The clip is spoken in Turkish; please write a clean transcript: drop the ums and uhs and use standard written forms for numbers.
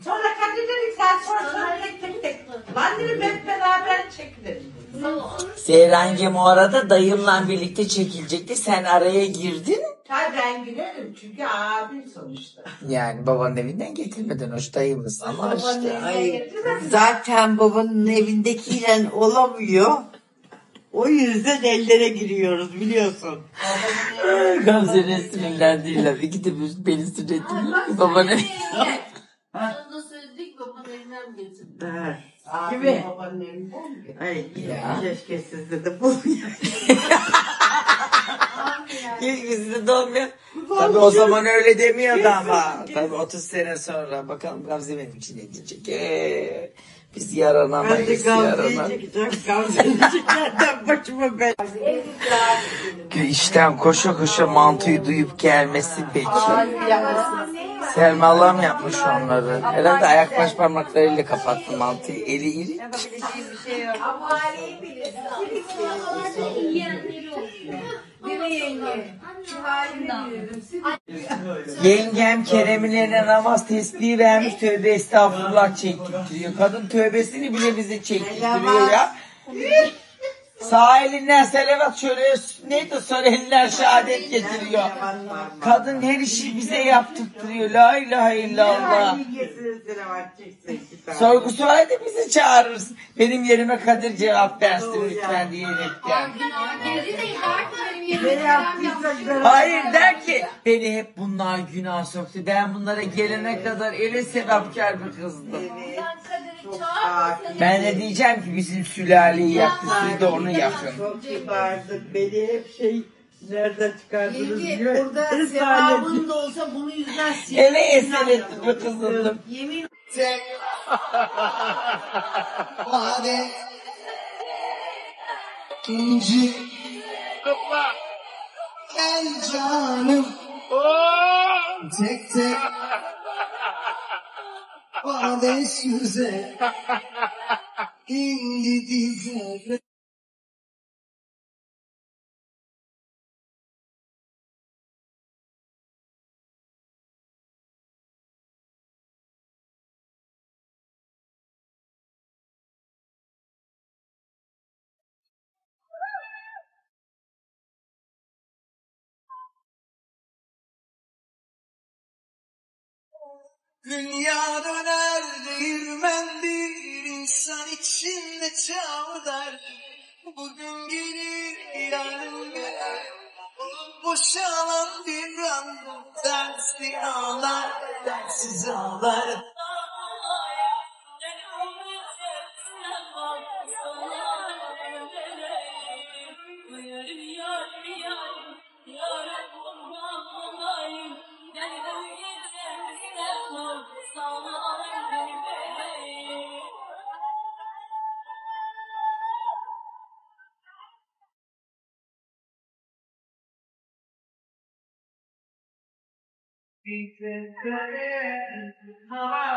Sonra Kadir dedik sen sonra tek. Lan dedim hep beraber çekilelim. Seyrengem o arada dayımla birlikte çekilecekti. Sen araya girdin. Ha ben gülerim çünkü abim sonuçta. Yani babanın evinden getirmeden hoş dayımız ama işte. Ay, zaten babanın evindekiyle olamıyor. O yüzden ellere giriyoruz biliyorsun. Gamze'nin sinirlendiler. İki de beni sinirlendiler. Babanın evi. Onu söyledik babanın evinden mi getirdi? Gibi. Babanın evi bu mu? Ay Ya. keşke sizde de bulmuyor. Bizde de olmuyor. Tabii o zaman öyle demiyordu ama. Tabii 30 sene sonra bakalım Gamze benim için ne diyecek. Biz Ben de yaranamayız. Gamze'yi çekeceğim. Gamze'yi çekerden başıma ben. İşten koşa koşa mantıyı duyup gelmesi peki. Selma Allah'ım yapmış onları. Herhalde ayak baş parmaklarıyla kapattı mantıyı. Eli iri. Yengem Kerem'ine namaz tesbihi vermiş, tövbe estağfurullah çektirtiyor. Kadın tövbesini bile bize çektirtiyor ya. Sağ elinden selavat şöyle neydi sol elinden şehadet getiriyor. Kadın her işi bize yaptırtıyor. La ilahe illallah. Sorgu sual de bizi çağırırsın. Benim yerime Kadir cevap versin lütfen diyerekten. Hayır der ki beni hep bunlar günah soktu. Ben bunlara gelene kadar ele sevapkar bir kızdım. Ben de diyeceğim ki bizim sülaleyi yaktı, siz de onu yakın. Çok kibardık. Beni hep nereden çıkardınız Yenge diyor. burada sevabın da olsa bunu yüzmezsin. Ele eser ettim bu kızım. Yemin İnci gel canım tek tek Bades yüze indi dize Dünya döner değirmen bir insan içinde çağlar. Bugün gelir yarın gelir. Boşalan bir anda dertli ağlar, dertsiz ağlar. Hava